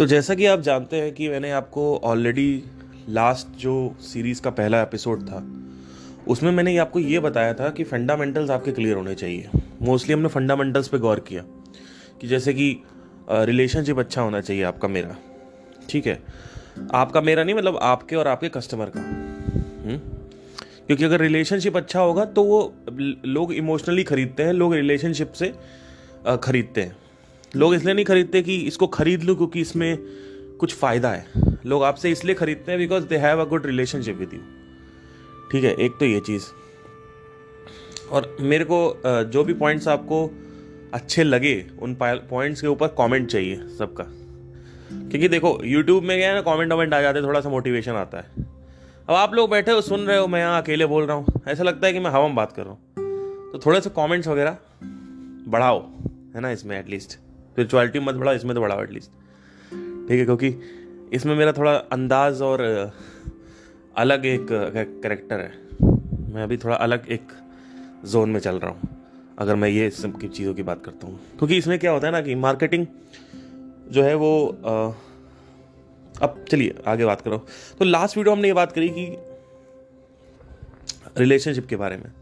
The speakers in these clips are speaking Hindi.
तो जैसा कि आप जानते हैं कि मैंने आपको ऑलरेडी लास्ट जो सीरीज़ का पहला एपिसोड था उसमें मैंने आपको ये बताया था कि फंडामेंटल्स आपके क्लियर होने चाहिए। मोस्टली हमने फंडामेंटल्स पे गौर किया कि जैसे कि रिलेशनशिप अच्छा होना चाहिए आपका मेरा, ठीक है, आपका मेरा नहीं, मतलब आपके और आपके कस्टमर का। क्योंकि अगर रिलेशनशिप अच्छा होगा तो वो लोग इमोशनली खरीदते हैं, लोग रिलेशनशिप से खरीदते हैं। लोग इसलिए नहीं खरीदते कि इसको खरीद लूँ क्योंकि इसमें कुछ फ़ायदा है, लोग आपसे इसलिए खरीदते हैं because they have a good relationship with you. ठीक है, एक तो ये चीज़। और मेरे को जो भी पॉइंट्स आपको अच्छे लगे उन पॉइंट्स के ऊपर कमेंट चाहिए सबका, क्योंकि देखो यूट्यूब में क्या है ना, कमेंट वमेंट आ जाते हैं, थोड़ा सा मोटिवेशन आता है। अब आप लोग बैठे हो सुन रहे हो, मैं यहाँ अकेले बोल रहा हूँ, ऐसा लगता है कि मैं हवा में बात कर रहा हूँ। तो थोड़े से कमेंट्स वगैरह बढ़ाओ, है ना, इसमें एटलीस्ट स्पिरिचुअलिटी मत बढ़ाओ, इसमें तो बढ़ाओ एटलीस्ट, ठीक है, क्योंकि इसमें मेरा थोड़ा अंदाज और अलग एक कैरेक्टर है। मैं अभी थोड़ा अलग एक जोन में चल रहा हूँ अगर मैं ये सब की चीज़ों की बात करता हूँ, क्योंकि इसमें क्या होता है ना कि मार्केटिंग जो है वो अब चलिए आगे बात करो। तो लास्ट वीडियो हमने ये बात करी कि रिलेशनशिप के बारे में।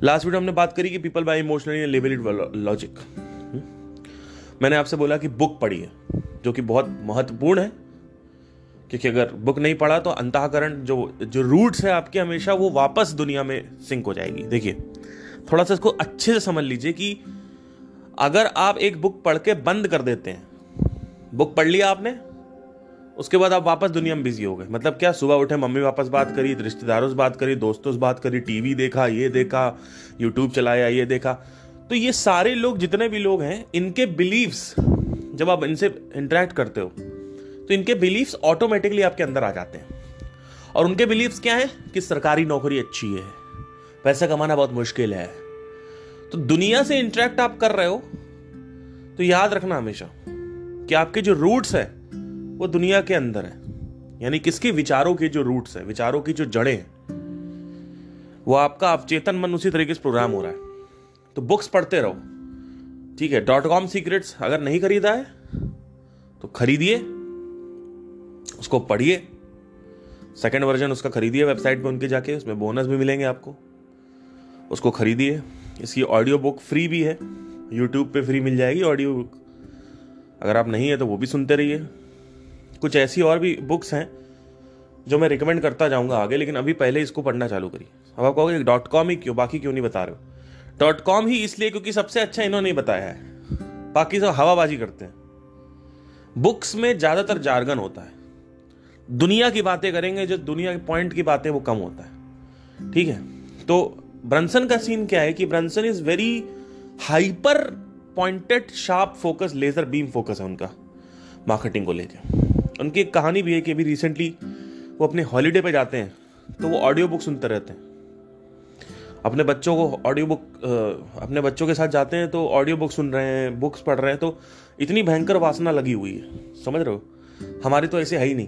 लास्ट वीडियो हमने बात करी कि people buy emotionally level it logic. मैंने आपसे बोला कि बुक पढ़ी है, जो कि बहुत महत्वपूर्ण है, क्योंकि अगर बुक नहीं पढ़ा तो अंतःकरण जो रूट्स है आपके, हमेशा वो वापस दुनिया में सिंक हो जाएगी। देखिए, थोड़ा सा इसको अच्छे से समझ लीजिए कि अगर आप एक बुक पढ़ के बंद कर देते हैं, बुक पढ़ लिया आपने, उसके बाद आप वापस दुनिया में बिजी हो गए। मतलब क्या, सुबह उठे, मम्मी वापस बात करी, रिश्तेदारों से बात करी, दोस्तों से बात करी, टीवी देखा, ये देखा, यूट्यूब चलाया, ये देखा, तो ये सारे लोग, जितने भी लोग हैं, इनके बिलीव्स, जब आप इनसे इंटरेक्ट करते हो तो इनके बिलीव्स ऑटोमेटिकली आपके अंदर आ जाते हैं। और उनके बिलीव्स क्या है कि सरकारी नौकरी अच्छी है, पैसा कमाना बहुत मुश्किल है। तो दुनिया से इंटरेक्ट आप कर रहे हो तो याद रखना हमेशा कि आपके जो रूट्स है वो दुनिया के अंदर है, यानी किसके विचारों के जो रूट्स है, विचारों की जो जड़ें हैं, वो आपका अवचेतन मन उसी तरीके से प्रोग्राम हो रहा है। तो बुक्स पढ़ते रहो, ठीक है। .com सीक्रेट्स अगर नहीं खरीदा है तो खरीदिए, उसको पढ़िए, सेकंड वर्जन उसका खरीदिए वेबसाइट पे उनके जाके, उसमें बोनस भी मिलेंगे आपको, उसको खरीदिए। इसकी ऑडियो बुक फ्री भी है, यूट्यूब पे फ्री मिल जाएगी ऑडियो बुक, अगर आप नहीं है तो वो भी सुनते रहिए। कुछ ऐसी और भी बुक्स हैं जो मैं रिकमेंड करता जाऊंगा आगे, लेकिन अभी पहले इसको पढ़ना चालू करिए। अब आप कहोगे .com ही क्यों, बाकी क्यों नहीं बता रहे हो? .com ही इसलिए क्योंकि सबसे अच्छा इन्होंने बताया है, बाकी सब हवाबाजी करते हैं। बुक्स में ज्यादातर जार्गन होता है, दुनिया की बातें करेंगे, जो दुनिया के पॉइंट की बातें वो कम होता है, ठीक है। तो ब्रंसन का सीन क्या है कि Branson is very hyper pointed, sharp focus, laser beam focus है उनका मार्केटिंग को लेके। उनकी एक कहानी भी है कि अभी रिसेंटली वो अपने हॉलीडे पे जाते हैं तो वो ऑडियो बुक सुनते रहते हैं। अपने बच्चों को ऑडियो बुक, अपने बच्चों के साथ जाते हैं तो ऑडियो बुक सुन रहे हैं, बुक्स पढ़ रहे हैं। तो इतनी भयंकर वासना लगी हुई है, समझ रहे हो। हमारी तो ऐसे है ही नहीं,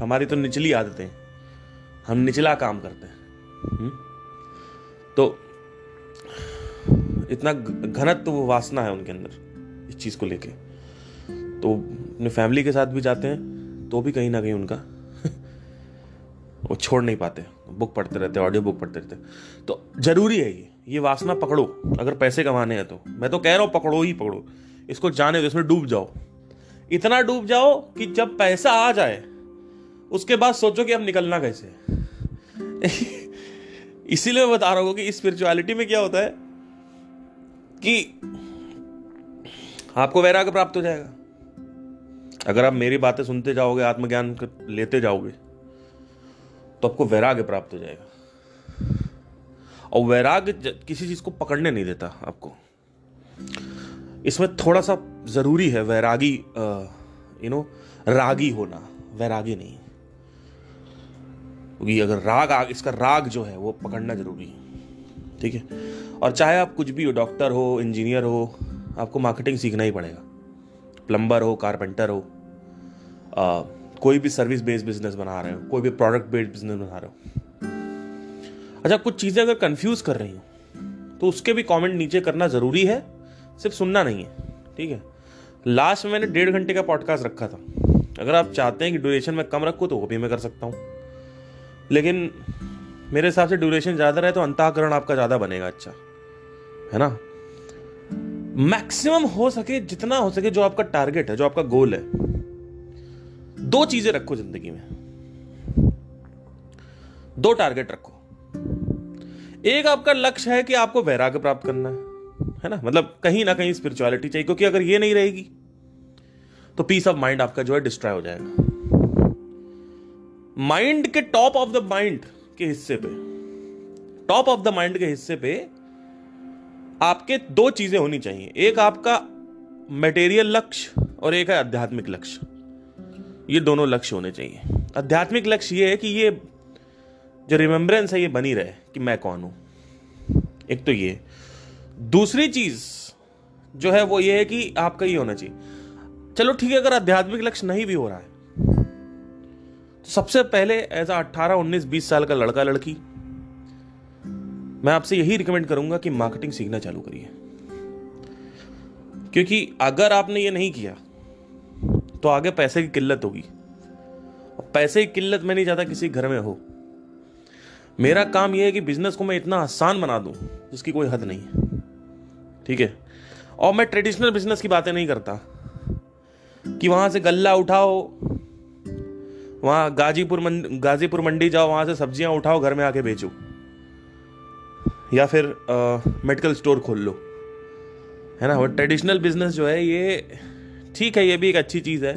हमारी तो निचली आदतें हैं, हम निचला काम करते हैं। तो इतना घनत्व वासना है उनके अंदर इस चीज को लेके। तो अपने फैमिली के साथ भी जाते हैं तो भी कहीं ना कहीं उनका वो छोड़ नहीं पाते, बुक पढ़ते रहते, ऑडियो बुक पढ़ते रहते। तो जरूरी है ये वासना पकड़ो, अगर पैसे कमाने हैं तो। मैं तो कह रहा हूं पकड़ो ही पकड़ो इसको, जाने दो, इसमें डूब जाओ, इतना डूब जाओ कि जब पैसा आ जाए उसके बाद सोचो कि अब निकलना कैसे इसीलिए मैं बता रहा हूं कि स्पिरिचुअलिटी में क्या होता है कि आपको वैराग्य प्राप्त हो जाएगा। अगर आप मेरी बातें सुनते जाओगे, आत्मज्ञान लेते जाओगे, तो आपको वैराग्य प्राप्त हो जाएगा। और वैराग्य किसी चीज को पकड़ने नहीं देता आपको। इसमें थोड़ा सा जरूरी है वैरागी, रागी होना, वैरागी नहीं, क्योंकि अगर राग, इसका राग जो है वो पकड़ना जरूरी है, ठीक है। और चाहे आप कुछ भी हो, डॉक्टर हो, इंजीनियर हो, आपको मार्केटिंग सीखना ही पड़ेगा। प्लम्बर हो, कारपेंटर हो, कोई भी सर्विस बेस्ड बिजनेस बना रहे हो, कोई भी प्रोडक्ट बेस्ड बिजनेस बना रहे हो। अच्छा, कुछ चीजें अगर कंफ्यूज कर रही हो तो उसके भी कमेंट नीचे करना जरूरी है, सिर्फ सुनना नहीं है, ठीक है। लास्ट में मैंने 1.5 घंटे का पॉडकास्ट रखा था। अगर आप चाहते हैं कि ड्यूरेशन में कम रखूँ तो वो भी मैं कर सकता हूँ, लेकिन मेरे हिसाब से ड्यूरेशन ज़्यादा रहे तो अंतःकरण आपका ज़्यादा बनेगा, अच्छा है ना। मैक्सिमम हो सके, जितना हो सके, जो आपका टारगेट है, जो आपका गोल है, 2 चीजें रखो जिंदगी में। 2 टारगेट रखो। एक आपका लक्ष्य है कि आपको वैराग्य प्राप्त करना है ना, मतलब कहीं ना कहीं स्पिरिचुअलिटी चाहिए, क्योंकि अगर ये नहीं रहेगी तो पीस ऑफ माइंड आपका जो है डिस्ट्रॉय हो जाएगा। माइंड के टॉप ऑफ द माइंड के हिस्से पे, टॉप ऑफ द माइंड के हिस्से पे आपके 2 चीजें होनी चाहिए। एक आपका मटेरियल लक्ष्य और एक है आध्यात्मिक लक्ष्य। ये दोनों लक्ष्य होने चाहिए। आध्यात्मिक लक्ष्य ये है कि ये जो रिमेम्बरेंस है ये बनी रहे कि मैं कौन हूं, एक तो ये। दूसरी चीज जो है वो ये है कि आपका ये होना चाहिए, चलो ठीक है, अगर आध्यात्मिक लक्ष्य नहीं भी हो रहा है तो सबसे पहले एज 18, 19, 20 साल का लड़का लड़की, मैं आपसे यही रिकमेंड करूंगा कि मार्केटिंग सीखना चालू करिए। क्योंकि अगर आपने ये नहीं किया तो आगे पैसे की किल्लत होगी। पैसे की किल्लत मैं नहीं चाहता किसी घर में हो। मेरा काम यह है कि बिजनेस को मैं इतना आसान बना दूं जिसकी कोई हद नहीं है, ठीक है। और मैं ट्रेडिशनल बिजनेस की बातें नहीं करता कि वहां से गल्ला उठाओ, वहां गाजीपुर मंडी जाओ, वहां से सब्जियां उठाओ, घर में आके बेचो, या फिर मेडिकल स्टोर खोल लो, है ना। वो ट्रेडिशनल बिजनेस जो है ये ठीक है, ये भी एक अच्छी चीज है,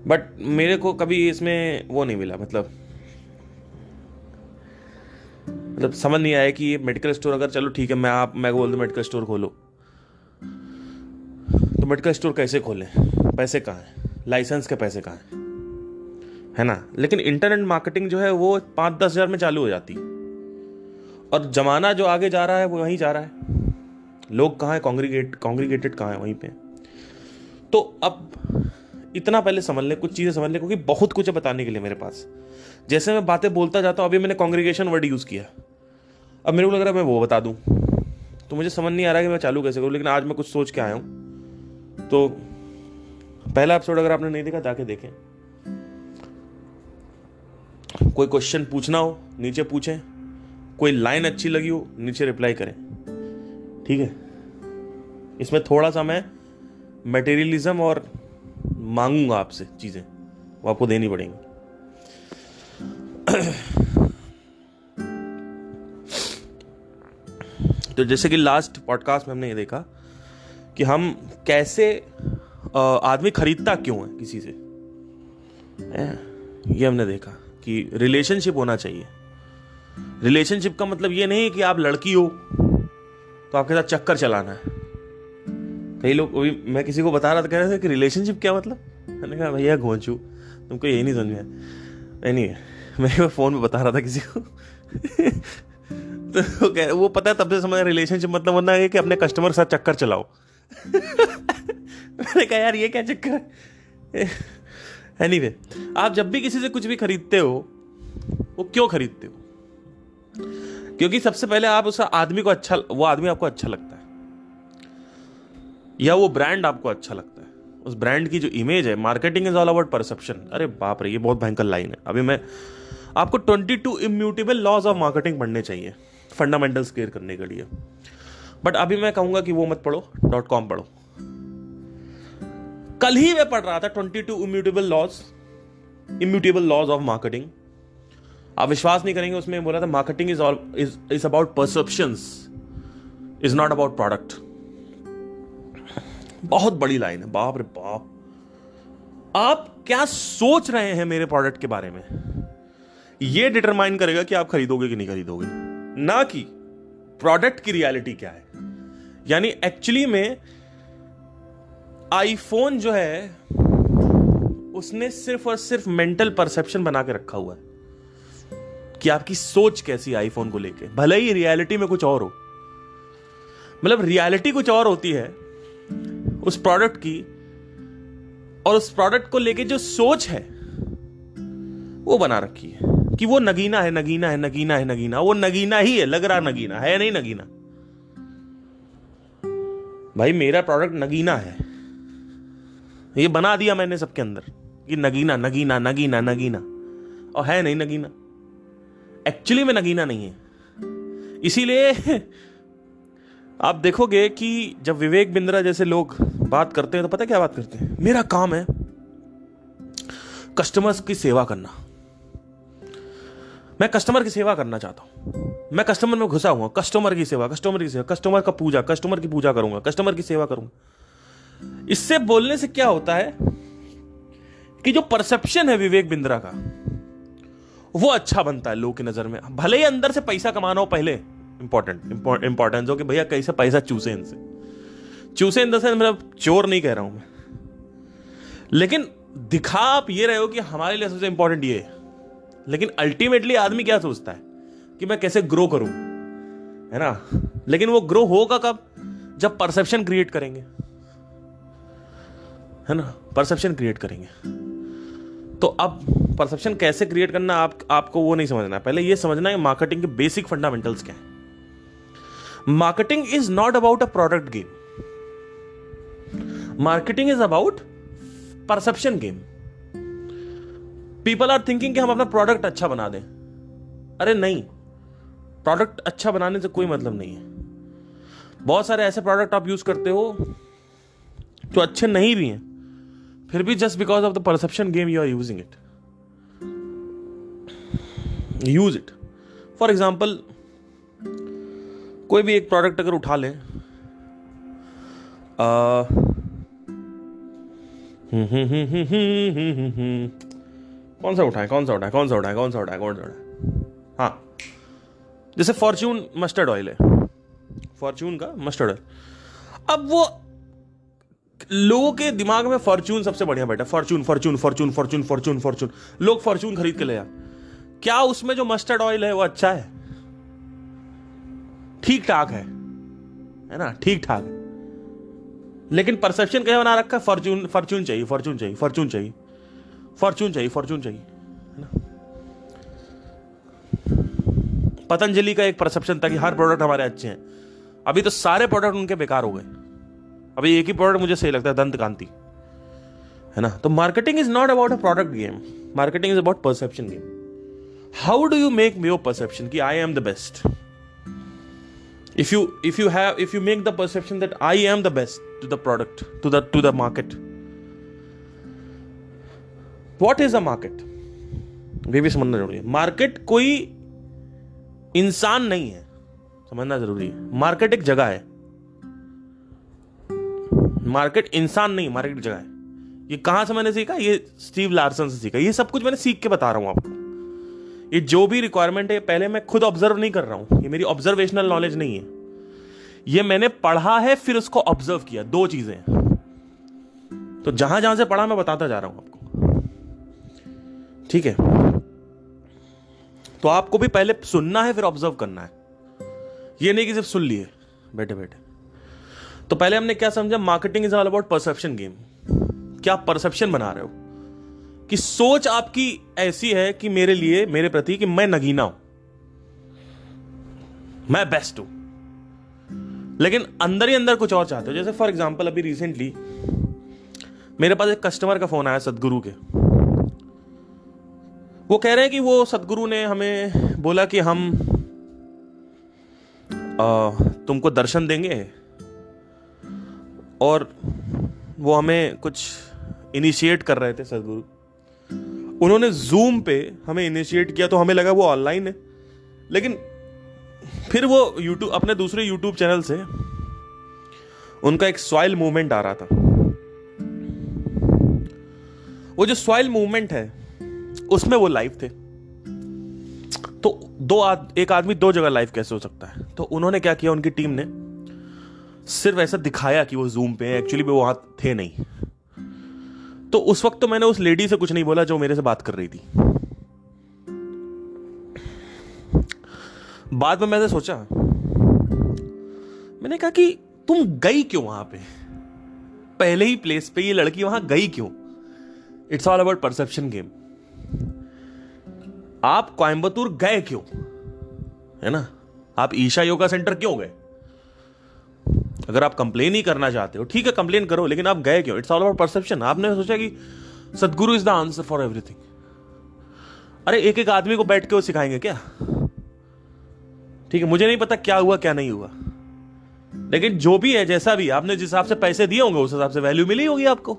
बट मेरे को कभी इसमें वो नहीं मिला, मतलब समझ नहीं आया कि ये मेडिकल स्टोर, अगर चलो ठीक है मैं बोल दूं मेडिकल स्टोर खोलो, तो मेडिकल स्टोर कैसे खोलें, पैसे कहाँ हैं, लाइसेंस के पैसे कहाँ हैं, है ना। लेकिन इंटरनेट मार्केटिंग जो है वो 5-10 हज़ार में चालू हो जाती है, और जमाना जो आगे जा रहा है वो वहीं जा रहा है। लोग कहाँ है, कॉन्ग्रीगेटेड कहाँ है, वहीं पे। तो अब इतना पहले समझ ले, कुछ चीजें समझ ले, क्योंकि बहुत कुछ है बताने के लिए मेरे पास। जैसे मैं बातें बोलता जाता हूं, अभी मैंने कॉन्ग्रीगेशन वर्ड यूज किया, अब मेरे को लग रहा है मैं वो बता दूं, तो मुझे समझ नहीं आ रहा कि मैं चालू कैसे करूं। लेकिन आज मैं कुछ सोच के आया हूं, तो पहला एपिसोड अगर आपने नहीं देखा जाके देखें। कोई क्वेश्चन पूछना हो नीचे पूछें, कोई लाइन अच्छी लगी हो नीचे रिप्लाई करें, ठीक है। इसमें थोड़ा सा मैं मटेरियलिज्म और मांगूंगा आपसे चीजें, वो आपको देनी पड़ेंगी। तो जैसे कि लास्ट पॉडकास्ट में हमने ये देखा कि हम कैसे आदमी खरीदता क्यों है किसी से, ये हमने देखा कि रिलेशनशिप होना चाहिए। रिलेशनशिप का मतलब ये नहीं कि आप लड़की हो तो आपके साथ चक्कर चलाना है। कई लोग, मैं किसी को बता रहा था, कह रहे थे कि रिलेशनशिप क्या मतलब, मैंने कहा भैया घोंचू, तुमको यही नहीं समझ में। नहीं, मैं फोन में बता रहा था किसी को तो वो पता है तब से समझ, रिलेशनशिप मतलब वरना है कि अपने कस्टमर के साथ चक्कर चलाओ मैंने कहा यार ये क्या चक्कर है। एनीवे, आप जब भी किसी से कुछ भी खरीदते हो, वो क्यों खरीदते हो? क्योंकि सबसे पहले आप उस आदमी को वो आदमी आपको अच्छा लगता है, या वो ब्रांड आपको अच्छा लगता है, उस ब्रांड की जो इमेज है। Marketing is all about perception. अरे बाप रे, ये बहुत भयंकर लाइन है। अभी मैं आपको 22 इम्यूटेबल लॉज ऑफ मार्केटिंग पढ़ने चाहिए फंडामेंटल्स क्लियर करने के लिए, बट अभी मैं कहूंगा कि वो मत पढ़ो, .com पढ़ो। कल ही मैं पढ़ रहा था 22 इम्यूटेबल लॉज ऑफ मार्केटिंग। आप विश्वास नहीं करेंगे, उसमें बोला था marketing is about perceptions, is not about product. बहुत बड़ी लाइन है, बाप रे बाप। आप क्या सोच रहे हैं मेरे प्रोडक्ट के बारे में, यह डिटरमाइन करेगा कि आप खरीदोगे कि नहीं खरीदोगे, ना कि प्रोडक्ट की रियलिटी क्या है। यानी एक्चुअली में आईफोन जो है उसने सिर्फ और सिर्फ मेंटल परसेप्शन बना के रखा हुआ है कि आपकी सोच कैसी है आईफोन को लेके, भले ही रियलिटी में कुछ और हो। मतलब रियलिटी कुछ और होती है उस प्रोडक्ट की, और उस प्रोडक्ट को लेके जो सोच है वो बना रखी है कि वो नगीना है, नगीना है, नगीना है, नगीना। वो नगीना ही है, लग रहा नगीना है, नहीं नगीना। भाई मेरा प्रोडक्ट नगीना है, ये बना दिया मैंने सबके अंदर कि नगीना नगीना नगीना नगीना, और है नहीं नगीना, एक्चुअली में नगीना नहीं है। इसीलिए आप देखोगे कि जब विवेक बिंद्रा जैसे लोग बात करते हैं तो पता क्या बात करते हैं, मेरा काम है कस्टमर्स की सेवा करना, मैं कस्टमर की सेवा करना चाहता हूं, मैं कस्टमर में घुसा हुआ, कस्टमर की सेवा, कस्टमर की सेवा, कस्टमर का पूजा, कस्टमर की पूजा करूंगा, कस्टमर की सेवा करूंगा। इससे बोलने से क्या होता है कि जो परसेप्शन है विवेक बिंद्रा का वो अच्छा बनता है लोगों की नजर में। भले ही अंदर से पैसा कमाना हो पहले, इंपॉर्टेंस हो कि भैया कैसे पैसा चूसे इनसे, चूसे इन द सेंस मतलब चोर नहीं कह रहा हूं मैं, लेकिन दिखा आप ये रहे हो कि हमारे लिए सबसे इंपॉर्टेंट ये है। लेकिन अल्टीमेटली आदमी क्या सोचता है कि मैं कैसे ग्रो करूं, है ना। लेकिन वो ग्रो होगा कब, जब परसेप्शन क्रिएट करेंगे, है ना, परसेप्शन क्रिएट करेंगे। तो अब परसेप्शन कैसे क्रिएट करना आपको वो नहीं समझना है, पहले ये समझना है मार्केटिंग के बेसिक फंडामेंटल्स क्या है। Marketing is not about a product game, marketing is about perception game. People are thinking कि हम अपना प्रोडक्ट अच्छा बना दें। अरे नहीं, प्रोडक्ट अच्छा बनाने से कोई मतलब नहीं है। बहुत सारे ऐसे प्रोडक्ट आप यूज करते हो जो अच्छे नहीं भी हैं, फिर भी just because of the perception game you are using it. Use it for example, कोई भी एक प्रोडक्ट अगर उठा लें, कौन सा उठाए, हाँ, जैसे फॉर्च्यून मस्टर्ड ऑयल है, फॉर्च्यून का मस्टर्ड ऑयल। अब वो लोगों के दिमाग में फॉर्च्यून सबसे बढ़िया बैठा, Fortune Fortune Fortune Fortune Fortune Fortune, लोग फॉर्च्यून खरीद के ले जाते। क्या उसमें जो मस्टर्ड ऑयल है वो अच्छा है? ठीक ठाक है ना, ठीक ठाक है। लेकिन परसेप्शन क्या बना रखा है, फॉर्च्यून फॉर्च्यून चाहिए, फॉर्च्यून चाहिए, फॉर्च्यून चाहिए, फॉर्च्यून चाहिए, फॉर्च्यून चाहिए, है ना। पतंजलि का एक परसेप्शन था कि हर प्रोडक्ट हमारे अच्छे हैं, अभी तो सारे प्रोडक्ट उनके बेकार हो गए। अभी एक ही प्रोडक्ट मुझे सही लगता है, दंत कांति, है ना। तो marketing is not about a product game, marketing is about perception game. How do you make your perception कि I am the best? if you make the perception that I am the best to the product, to the market, what is a market? वे भी समझना जरूरी है। मार्केट कोई इंसान नहीं है, समझना जरूरी है। मार्केट एक जगह है, मार्केट इंसान नहीं, मार्केट एक जगह है। ये कहां से मैंने सीखा? ये स्टीव लार्सन से सीखा। ये सब कुछ मैंने सीख के बता रहा हूं आपको। ये जो भी रिक्वायरमेंट है पहले मैं खुद ऑब्जर्व नहीं कर रहा हूं, ये मेरी ऑब्जर्वेशनल नॉलेज नहीं है, ये मैंने पढ़ा है फिर उसको ऑब्जर्व किया। दो चीजें हैं। तो जहां जहां से पढ़ा मैं बताता जा रहा हूं आपको, ठीक है। तो आपको भी पहले सुनना है फिर ऑब्जर्व करना है, ये नहीं कि सिर्फ सुन लिए बैठे बैठे। तो पहले हमने क्या समझा, marketing is all about perception game. क्या परसेप्शन बना रहे हो कि सोच आपकी ऐसी है कि मेरे लिए, मेरे प्रति, कि मैं नगीना हूं, मैं बेस्ट हूं, लेकिन अंदर ही अंदर कुछ और चाहते हो। जैसे फॉर एग्जांपल अभी रिसेंटली मेरे पास एक कस्टमर का फोन आया सदगुरु के। वो कह रहे हैं कि वो सदगुरु ने हमें बोला कि हम तुमको दर्शन देंगे, और वो हमें कुछ इनिशिएट कर रहे थे सदगुरु। उन्होंने जूम पे हमें इनिशिएट किया, तो हमें लगा वो ऑनलाइन है, लेकिन फिर वो यूट्यूब, अपने दूसरे यूट्यूब चैनल से उनका एक सॉइल मूवमेंट आ रहा था। वो जो सॉइल मूवमेंट है उसमें वो लाइव थे। तो एक आदमी दो जगह लाइव कैसे हो सकता है? तो उन्होंने क्या किया, उनकी टीम ने सिर्फ ऐसा दिखाया कि वो जूम पे है, एक्चुअली वो वहां थे नहीं। तो उस वक्त तो मैंने उस लेडी से कुछ नहीं बोला जो मेरे से बात कर रही थी। बाद में मैंने सोचा, मैंने कहा कि तुम गई क्यों वहां पे, पहले ही प्लेस पे ये लड़की वहां गई क्यों? It's all about perception game. आप कोयंबतूर गए क्यों, है ना? आप ईशा योगा सेंटर क्यों गए? अगर आप कंप्लेन ही करना चाहते हो, ठीक है कंप्लेन करो, लेकिन आप गए क्यों? It's all about perception. आपने सोचा कि सदगुरु is the answer for everything. अरे एक एक आदमी को बैठ के वो सिखाएंगे क्या? ठीक है, मुझे नहीं पता क्या हुआ क्या नहीं हुआ, लेकिन जो भी है, जैसा भी, आपने जिस हिसाब से पैसे दिए होंगे उस हिसाब से वैल्यू मिली होगी आपको,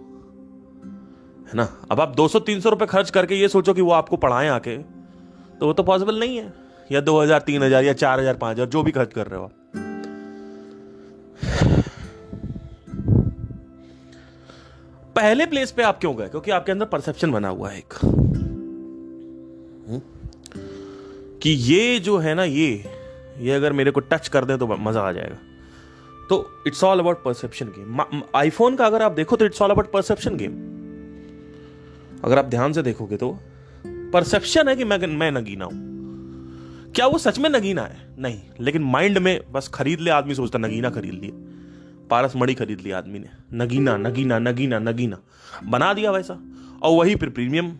है ना। अब आप 200-300 रुपए खर्च करके ये सोचो कि वो आपको पढ़ाएं आके, तो वो तो पॉसिबल नहीं है। या 2000, 3000 या 4000, 5000 जो भी खर्च कर रहे हो आप। पहले प्लेस पे आप क्यों गए? क्योंकि आपके अंदर परसेप्शन बना हुआ है एक, कि ये जो है ना, ये अगर मेरे को टच कर दे तो मजा आ जाएगा। तो it's all about perception game. IPhone का अगर आप देखो तो it's all about perception game. अगर आप ध्यान से देखोगे तो परसेप्शन है कि मैं नगीना हूं। क्या वो सच में नगीना है? नहीं, लेकिन माइंड में बस खरीद ले आदमी, सोचता नगीना खरीद लिया, पारस मणि खरीद लिया आदमी ने, नगीना नगीना नगीना नगीना बना दिया वैसा, और वही फिर प्रीमियम।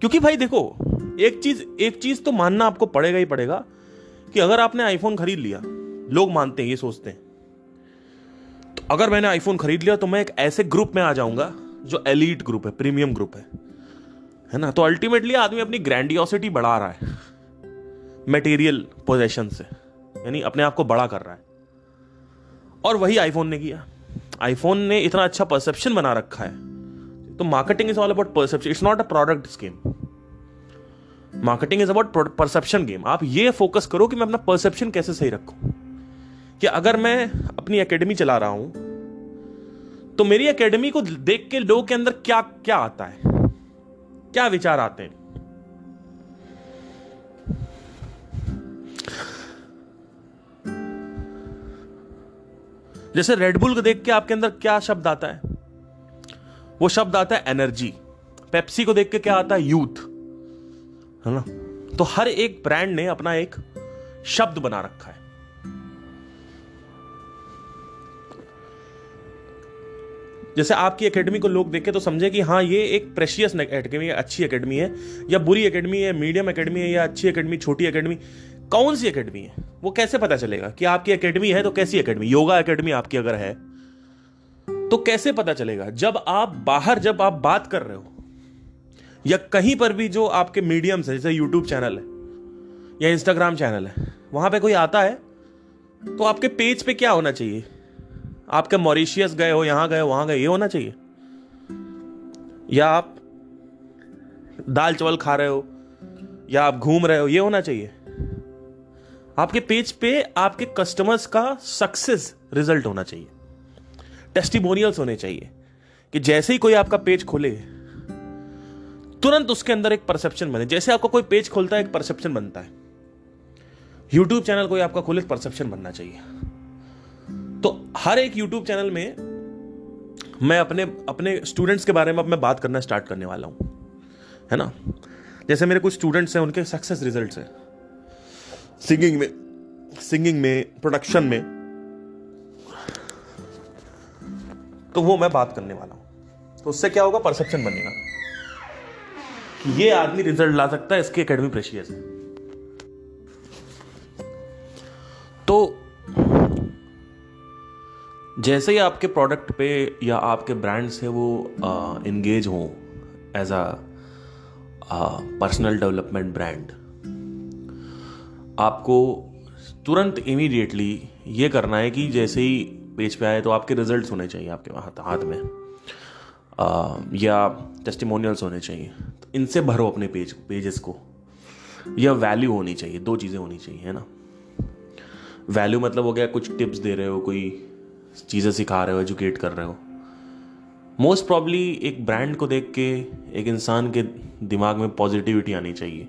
क्योंकि भाई देखो, एक चीज तो मानना आपको पड़ेगा ही पड़ेगा कि अगर आपने आईफोन खरीद लिया, लोग मानते हैं, ये सोचते हैं, तो अगर मैंने आईफोन खरीद लिया तो मैं एक ऐसे ग्रुप में आ जाऊंगा जो एलीट ग्रुप है, प्रीमियम ग्रुप है ना। तो अल्टीमेटली आदमी अपनी ग्रैंडियोसिटी बढ़ा रहा है मटेरियल पोजेशन से, यानी अपने आप को बड़ा कर रहा है। और वही आईफोन ने किया। आईफोन ने इतना अच्छा परसेप्शन बना रखा है। तो marketing is all about perception, it's not a product game. Marketing is about perception game. आप ये फोकस करो कि मैं अपना परसेप्शन कैसे सही रखूं, कि अगर मैं अपनी एकेडमी चला रहा हूं तो मेरी एकेडमी को देख के लोगों के अंदर क्या क्या आता है, क्या विचार आते हैं। जैसे रेडबुल को देख के आपके अंदर क्या शब्द आता है? वो शब्द आता है एनर्जी। पेप्सी को देख के क्या आता है? यूथ, है ना। तो हर एक ब्रांड ने अपना एक शब्द बना रखा है। जैसे आपकी एकेडमी को लोग देखे तो समझे कि हाँ, ये एक प्रेशियस एकेडमी है, अच्छी एकेडमी है, या बुरी एकेडमी है, मीडियम एकेडमी है, या अच्छी एकेडमी, छोटी एकेडमी। कौन सी एकेडमी है वो कैसे पता चलेगा कि आपकी एकेडमी है? तो कैसी एकेडमी? योगा एकेडमी आपकी अगर है तो कैसे पता चलेगा? जब आप बाहर, जब आप बात कर रहे हो, या कहीं पर भी जो आपके मीडियम है, जैसे यूट्यूब चैनल है या इंस्टाग्राम चैनल है, वहां पे कोई आता है तो आपके पेज पे क्या होना चाहिए? आपके मॉरिशियस गए हो, यहां गए हो, वहां गए, ये होना चाहिए। या आप दाल चावल खा रहे हो, या आप घूम रहे हो, ये होना चाहिए। आपके पेज पे आपके कस्टमर्स का सक्सेस रिजल्ट होना चाहिए, टेस्टिमोनियल्स होने चाहिए, कि जैसे ही कोई आपका पेज खोले तुरंत उसके अंदर एक परसेप्शन बने। जैसे आपका कोई पेज खोलता है एक परसेप्शन बनता है, यूट्यूब चैनल कोई आपका खोले परसेप्शन बनना चाहिए। तो हर एक यूट्यूब चैनल में मैं अपने स्टूडेंट्स के बारे में अब मैं बात करना स्टार्ट करने वाला हूं, है ना। जैसे मेरे कुछ स्टूडेंट्स हैं, उनके सक्सेस रिजल्ट्स हैं सिंगिंग में, प्रोडक्शन में, तो वो मैं बात करने वाला हूं। तो उससे क्या होगा? परसेप्शन बनेगा कि ये आदमी रिजल्ट ला सकता है, इसकी एकेडमी प्रेशियस है। तो जैसे ही आपके प्रोडक्ट पे या आपके ब्रांड से वो एंगेज हो as a personal development brand, आपको तुरंत इमीडिएटली ये करना है कि जैसे ही पेज पे आए तो आपके रिजल्ट्स होने चाहिए आपके हाथ में, या टेस्टिमोनियल्स होने चाहिए। तो इनसे भरो अपने पेजेस को। या वैल्यू होनी चाहिए, दो चीज़ें होनी चाहिए, है ना। वैल्यू मतलब हो गया कुछ टिप्स दे रहे हो, कोई चीज़ें सिखा रहे हो, एजुकेट कर रहे हो। मोस्ट प्रॉब्ली एक ब्रांड को देख के एक इंसान के दिमाग में पॉजिटिविटी आनी चाहिए,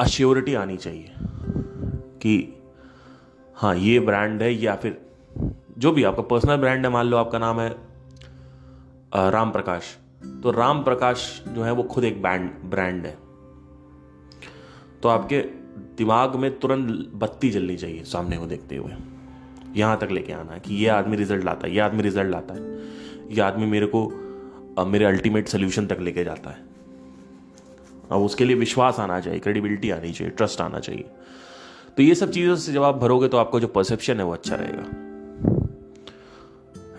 अश्योरिटी आनी चाहिए कि हाँ ये ब्रांड है, या फिर जो भी आपका पर्सनल ब्रांड है। मान लो आपका नाम है राम प्रकाश, तो राम प्रकाश जो है वो खुद एक ब्रांड है। तो आपके दिमाग में तुरंत बत्ती जलनी चाहिए सामने को देखते हुए, यहां तक लेके आना है कि ये आदमी रिजल्ट लाता है, ये आदमी रिजल्ट लाता है, ये आदमी मेरे को मेरे अल्टीमेट सोल्यूशन तक लेके जाता है। अब उसके लिए विश्वास आना चाहिए, क्रेडिबिलिटी आनी चाहिए, ट्रस्ट आना चाहिए। तो ये सब चीज़ों से जब आप भरोगे तो आपका जो परसेप्शन है वो अच्छा रहेगा।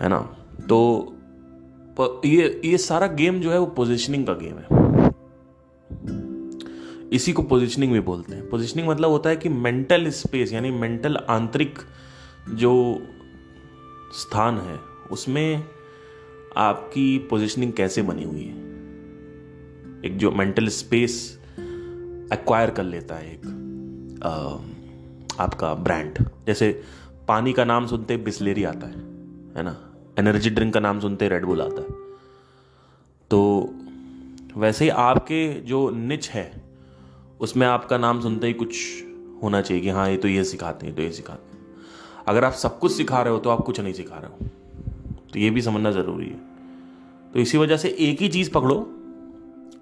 है ना। तो ये सारा गेम जो है वो पोजीशनिंग का गेम है। इसी को पोजीशनिंग भी बोलते हैं। पोजीशनिंग मतलब होता है कि मेंटल स्पेस, यानी मेंटल आंतरिक जो स्थान है उसमें आपकी पोजीशनिंग कैसे बनी हुई है। एक जो मेंटल स्पेस एक्वायर कर लेता है एक आपका ब्रांड। जैसे पानी का नाम सुनते बिस्लेरी आता है ना। एनर्जी ड्रिंक का नाम सुनते रेड बुल आता है। तो वैसे ही आपके जो निच है उसमें आपका नाम सुनते ही कुछ होना चाहिए कि हाँ ये तो ये सिखाते हैं, तो ये सिखाते हैं। अगर आप सब कुछ सिखा रहे हो तो आप कुछ नहीं सिखा रहे हो, तो ये भी समझना ज़रूरी है। तो इसी वजह से एक ही चीज़ पकड़ो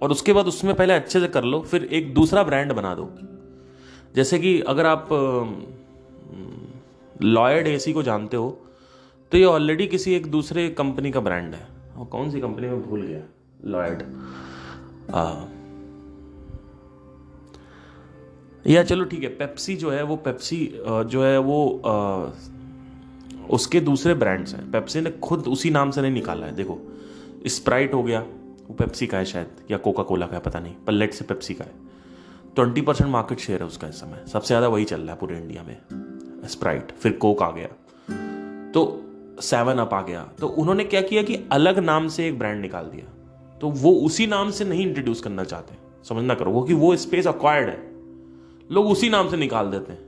और उसके बाद उसमें पहले अच्छे से कर लो, फिर एक दूसरा ब्रांड बना दो। जैसे कि अगर आप लॉयड एसी को जानते हो तो ये ऑलरेडी किसी एक दूसरे कंपनी का ब्रांड है। और कौन सी कंपनी में भूल गया, लॉयड या चलो ठीक है, पेप्सी जो है वो उसके दूसरे ब्रांड्स हैं। पेप्सी ने खुद उसी नाम से नहीं निकाला है। देखो स्प्राइट हो गया, वो पेप्सी का है शायद, या कोका कोला का है, पता नहीं, पर लेट से पेप्सी का है। 20% मार्केट शेयर है उसका इस समय, सबसे ज़्यादा वही चल रहा है पूरे इंडिया में, स्प्राइट। फिर कोक आ गया, तो 7 अप आ गया। तो उन्होंने क्या किया कि अलग नाम से एक ब्रांड निकाल दिया। तो वो उसी नाम से नहीं इंट्रोड्यूस करना चाहते, समझना करो, वो कि वो स्पेस अक्वायर्ड है, लोग उसी नाम से निकाल देते हैं।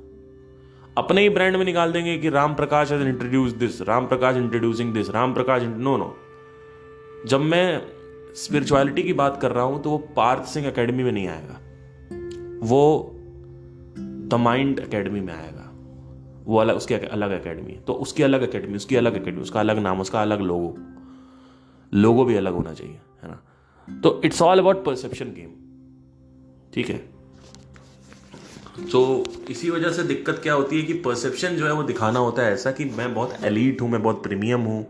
अपने ही ब्रांड में निकाल देंगे कि Ram Prakash has introduce this, Ram Prakash introducing this, Ram Prakash. No. जब मैं स्पिरिचुअलिटी की बात कर रहा हूं तो वो पार्थ सिंह एकेडमी में नहीं आएगा, वो द माइंड एकेडमी में आएगा। वो अलग, उसकी अलग एकेडमी, तो उसकी अलग एकेडमी, उसकी अलग एकेडमी, उसका अलग नाम, उसका अलग लोगो भी अलग होना चाहिए, है ना। तो it's all about perception game, ठीक है। तो इसी वजह से दिक्कत क्या होती है कि परसेप्शन जो है वो दिखाना होता है ऐसा कि मैं बहुत एलीट हूँ, मैं बहुत प्रीमियम हूँ,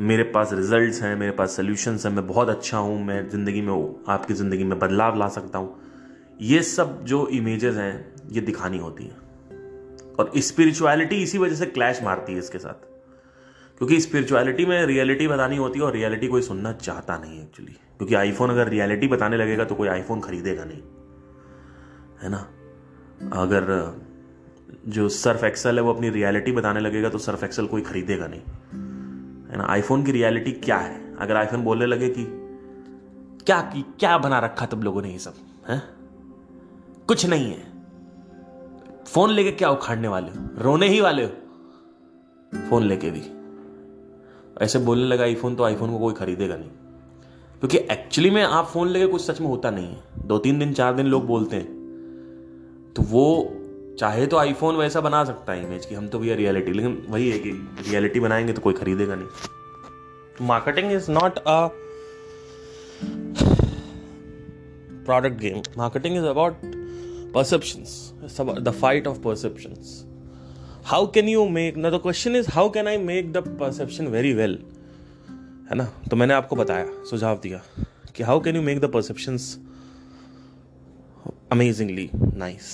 मेरे पास रिजल्ट्स हैं, मेरे पास सॉल्यूशंस हैं, मैं बहुत अच्छा हूँ, मैं ज़िंदगी में आपकी ज़िंदगी में बदलाव ला सकता हूँ। ये सब जो इमेजेस हैं ये दिखानी होती हैं। और स्पिरिचुअलिटी इसी वजह से क्लैश मारती है इसके साथ, क्योंकि स्पिरिचुअलिटी में रियलिटी बतानी होती है और रियलिटी कोई सुनना चाहता नहीं है एक्चुअली। क्योंकि आईफोन अगर रियलिटी बताने लगेगा तो कोई आईफोन खरीदेगा नहीं, है ना। अगर जो सर्फ एक्सेल है वो अपनी रियलिटी बताने लगेगा तो सर्फ एक्सेल कोई खरीदेगा नहीं, है ना। आईफोन की रियलिटी क्या है? अगर आईफोन बोलने लगे कि क्या बना रखा तुम लोगों ने, ये सब है, कुछ नहीं है, फोन लेके क्या उखाड़ने वाले हो, रोने ही वाले हो फोन लेके भी, ऐसे बोलने लगा आईफोन, तो आईफोन को कोई खरीदेगा नहीं। क्योंकि एक्चुअली में आप फोन लेके कुछ सच में होता नहीं है। 2-3 दिन 4 दिन लोग बोलते हैं, तो वो चाहे तो आईफोन वैसा बना सकता है इमेज कि हम तो भैया रियलिटी, लेकिन वही है कि रियलिटी बनाएंगे तो कोई खरीदेगा नहीं। Marketing is not a product game, marketing is about perceptions. It's about the fight of perceptions. How can you make, now the question is how can I make the perception very well, है ना। तो मैंने आपको बताया, सुझाव दिया कि how can you make the perceptions amazingly nice.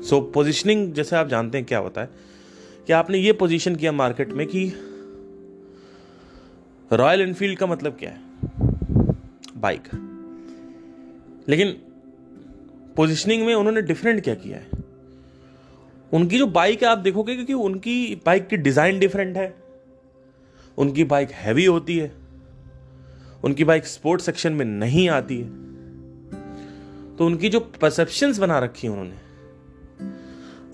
So positioning, जैसे आप जानते हैं क्या होता है कि आपने ये पोजीशन किया मार्केट में कि रॉयल एनफील्ड का मतलब क्या है, बाइक। लेकिन पोजीशनिंग में उन्होंने डिफरेंट क्या किया है। उनकी जो बाइक है आप देखोगे, क्योंकि उनकी बाइक की डिजाइन डिफरेंट है, उनकी बाइक हैवी होती है, उनकी बाइक स्पोर्ट सेक्शन में नहीं आती है। तो उनकी जो परसेप्शंस बना रखी है उन्होंने,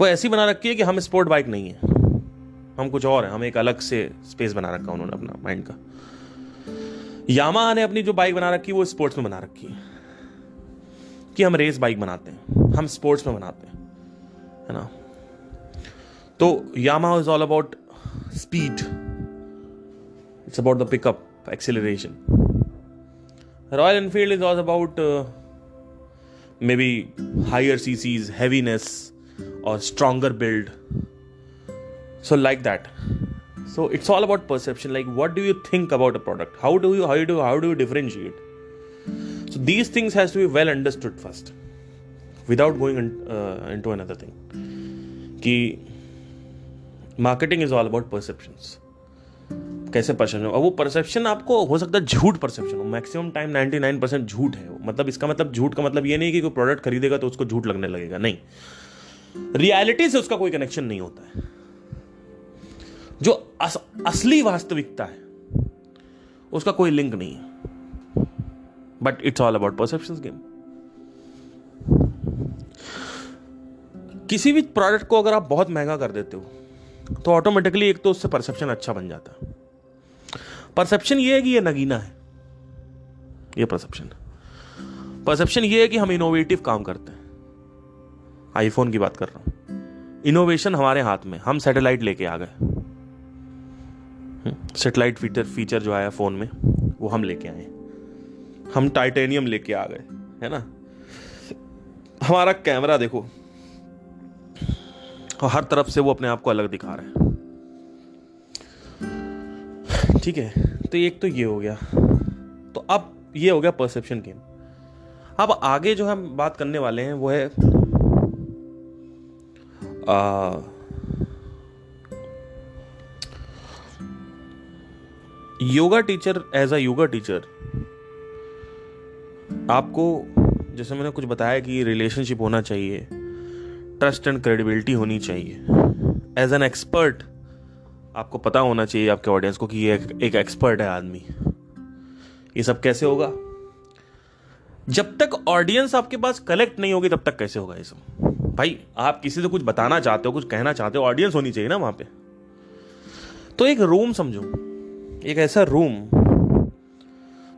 वो ऐसी बना रखी है कि हम स्पोर्ट बाइक नहीं है, हम कुछ और है, हम एक अलग से स्पेस बना रखा उन्होंने अपना माइंड का। यामाहा ने अपनी जो बाइक बना रखी है वो स्पोर्ट्स में बना रखी है कि हम रेस बाइक बनाते हैं, हम स्पोर्ट्स में बनाते हैं, है ना। तो Yamaha is all about speed, it's about the pickup, acceleration. Royal Enfield is all about may be higher CCs, heaviness और stronger build, so like that. So it's all about perception. Like, what do you think about a product? How do you differentiate? So these things has to be well understood first, without going into another thing. कि marketing is all about perceptions. कैसे परसेप्शन, और वो परसेप्शन आपको हो सकता है झूठ परसेप्शन हो, मैक्सिमम टाइम 99% झूठ है वो। मतलब इसका मतलब झूठ का मतलब ये नहीं कि कोई प्रोडक्ट खरीदेगा तो उसको झूठ लगने लगेगा, नहीं, रियलिटी से उसका कोई कनेक्शन नहीं होता है। जो असली वास्तविकता है उसका कोई लिंक नहीं है, but it's all about perception game. किसी भी प्रोडक्ट को अगर आप बहुत महंगा कर देते हो तो ऑटोमेटिकली एक तो उससे परसेप्शन अच्छा बन जाता है। परसेप्शन ये है कि ये नगीना है, ये परसेप्शन ये है कि हम इनोवेटिव काम करते हैं। आईफोन की बात कर रहा हूं, इनोवेशन हमारे हाथ में, हम सैटेलाइट लेके आ गए, सैटेलाइट फीचर जो आया फोन में वो हम लेके आए, हम टाइटेनियम लेके आ गए, है ना। हमारा कैमरा देखो, हर तरफ से वो अपने आप को अलग दिखा रहा है, ठीक है। तो एक तो ये हो गया, तो अब ये हो गया परसेप्शन गेम। अब आगे जो हम बात करने वाले हैं वो है yoga teacher. As a yoga teacher आपको, जैसे मैंने कुछ बताया कि रिलेशनशिप होना चाहिए, ट्रस्ट एंड क्रेडिबिलिटी होनी चाहिए। एज एन एक्सपर्ट आपको पता होना चाहिए आपके ऑडियंस को कि ये एक एक्सपर्ट है आदमी। ये सब कैसे होगा? जब तक ऑडियंस आपके पास कलेक्ट नहीं होगी तब तक कैसे होगा ये सब? भाई आप किसी से कुछ बताना चाहते हो, कुछ कहना चाहते हो, ऑडियंस होनी चाहिए ना वहां पे। तो एक रूम समझो, एक ऐसा रूम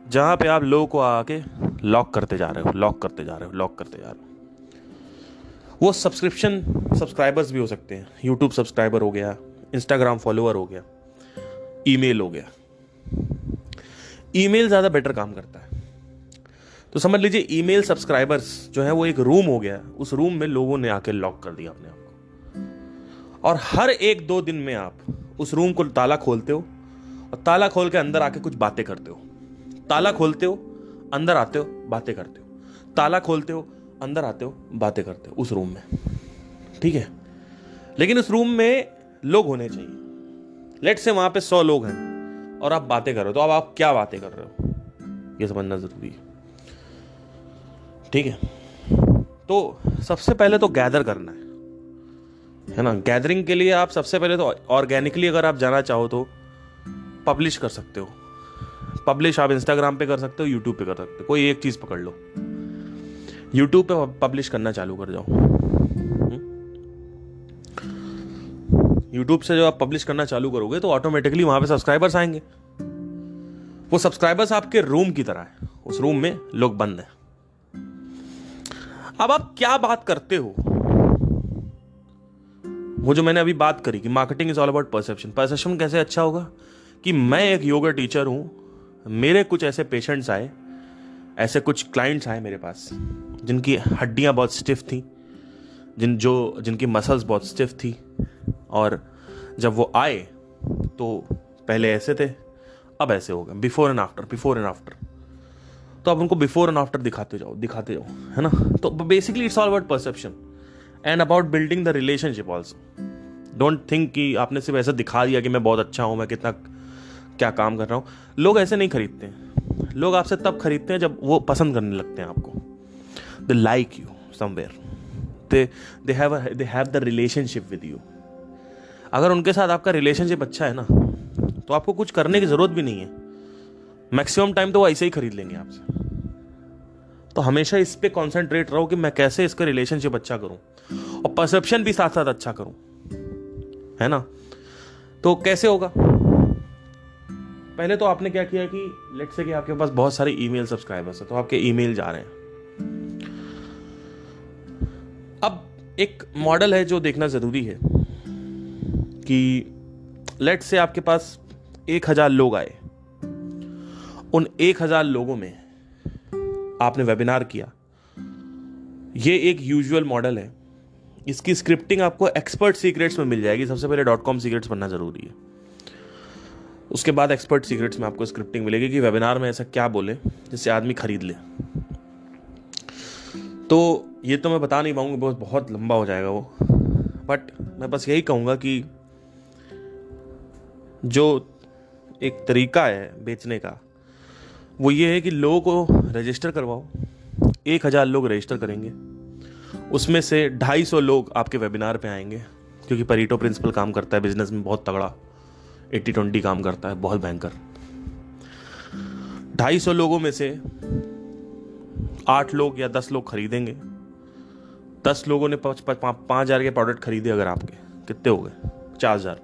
जहां पे आप लोगों को आके लॉक करते जा रहे हो। वो सब्सक्राइबर्स भी हो सकते हैं, यूट्यूब सब्सक्राइबर हो गया, इंस्टाग्राम फॉलोअर हो गया, ईमेल हो गया। ईमेल ज्यादा बेटर काम करता है। तो समझ लीजिए ईमेल सब्सक्राइबर्स जो है वो एक रूम हो गया, उस रूम में लोगों ने आके लॉक कर दिया अपने आप को, और हर 1-2 दिन में आप उस रूम को ताला खोलते हो और ताला खोल के अंदर आके कुछ बातें करते हो। ताला खोलते हो, अंदर आते हो, बातें करते हो, ताला खोलते हो, अंदर आते हो, बातें करते हो उस रूम में, ठीक है। लेकिन उस रूम में लोग होने चाहिए। लेट्स से वहां पे 100 लोग हैं और आप बातें कर रहे हो, तो अब आप क्या बातें कर रहे हो ये समझना जरूरी है, ठीक है। तो सबसे पहले तो गैदर करना है ना। गैदरिंग के लिए आप सबसे पहले तो ऑर्गेनिकली अगर आप जाना चाहो तो पब्लिश कर सकते हो। पब्लिश आप इंस्टाग्राम पे कर सकते हो, यूट्यूब पे कर सकते हो, कोई एक चीज पकड़ लो। यूट्यूब पे पब्लिश करना चालू कर जाओ। यूट्यूब से जो आप पब्लिश करना चालू करोगे तो ऑटोमेटिकली वहां पे सब्सक्राइबर्स आएंगे। वो सब्सक्राइबर्स आपके रूम की तरह है, उस रूम में लोग बंद हैं। अब आप क्या बात करते हो, वो जो मैंने अभी बात करी कि marketing is all about perception. Perception कैसे अच्छा होगा कि मैं एक योगा टीचर हूं, मेरे कुछ ऐसे पेशेंट्स आए, ऐसे कुछ क्लाइंट्स आए मेरे पास जिनकी हड्डियां बहुत स्टिफ थी, जिनकी मसल्स बहुत स्टिफ थी, और जब वो आए तो पहले ऐसे थे, अब ऐसे हो गए, बिफोर एंड आफ्टर। तो अब उनको बिफोर एंड आफ्टर दिखाते जाओ, है ना। तो basically it's all about perception and about building the relationship also. Don't think कि आपने सिर्फ ऐसा दिखा दिया कि मैं बहुत अच्छा हूं, मैं कितना क्या काम कर रहा हूं। लोग ऐसे नहीं खरीदते हैं। लोग आपसे तब खरीदते हैं जब वो पसंद करने लगते हैं आपको। They like you somewhere, they have the relationship with you. अगर उनके साथ आपका रिलेशनशिप अच्छा है ना तो आपको कुछ करने की जरूरत भी नहीं है। मैक्सिमम टाइम तो वो ऐसे ही खरीद लेंगे आपसे। तो हमेशा इस पे कॉन्सेंट्रेट रहो कि मैं कैसे इसका रिलेशनशिप अच्छा करूं और परसेप्शन भी साथ साथ अच्छा करूं, है ना। तो कैसे होगा? पहले तो आपने क्या किया कि लेट्स से कि आपके पास बहुत सारे ईमेल सब्सक्राइबर्स हैं, तो आपके ईमेल जा रहे हैं। अब एक मॉडल है जो देखना जरूरी है कि लेट्स से आपके पास 1000 लोग आए, उन 1000 लोगों में आपने वेबिनार किया। ये एक यूजुअल मॉडल है। इसकी स्क्रिप्टिंग आपको एक्सपर्ट सीक्रेट्स में मिल जाएगी। सबसे पहले .com सीक्रेट्स बनना जरूरी है, उसके बाद एक्सपर्ट सीक्रेट्स में आपको स्क्रिप्टिंग मिलेगी कि वेबिनार में ऐसा क्या बोले जिससे आदमी खरीद ले। तो ये तो मैं बता नहीं पाऊंगा, बहुत लंबा हो जाएगा वो, बट मैं बस यही कहूंगा कि जो एक तरीका है बेचने का, वो ये है कि लोगों को रजिस्टर करवाओ। 1000 लोग रजिस्टर करेंगे, उसमें से 250 लोग आपके वेबिनार पे आएंगे, क्योंकि परीटो प्रिंसिपल काम करता है बिजनेस में बहुत तगड़ा, 80-20 काम करता है, बहुत भयंकर। 250 लोगों में से 8 लोग या 10 लोग खरीदेंगे। 10 लोगों ने 5,000 के प्रोडक्ट खरीदे, अगर आपके कितने हो गए? 4,000।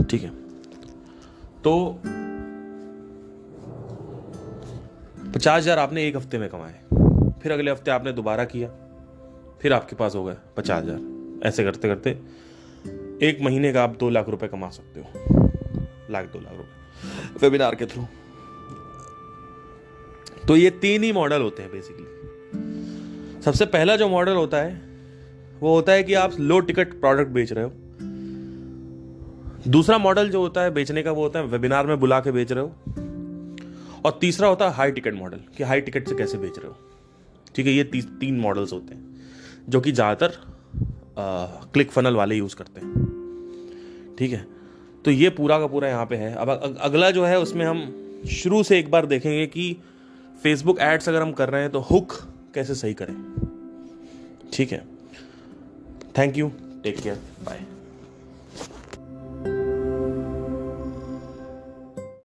ठीक है, तो 50,000 आपने एक हफ्ते में कमाए, फिर अगले हफ्ते आपने दोबारा किया, फिर आपके पास हो गए 50,000। ऐसे करते करते 1 महीने का आप 2 लाख रुपए कमा सकते हो, 2 लाख रुपए वेबिनार के थ्रू। तो ये 3 ही मॉडल होते हैं बेसिकली। सबसे पहला जो मॉडल होता है वो होता है कि आप लो टिकट प्रोडक्ट बेच रहे हो। दूसरा मॉडल जो होता है बेचने का, वो होता है वेबिनार में बुला के बेच रहे हो। और तीसरा होता है हाई टिकट मॉडल, कि हाई टिकट से कैसे बेच रहे हो। ठीक है, ये 3 मॉडल्स होते हैं जो कि ज़्यादातर क्लिक फनल वाले यूज़ करते हैं। ठीक है, तो ये पूरा का पूरा यहाँ पे है। अब अगला जो है उसमें हम शुरू से एक बार देखेंगे कि फेसबुक एड्स अगर हम कर रहे हैं तो हुक कैसे सही करें। ठीक है, thank you, take care, bye.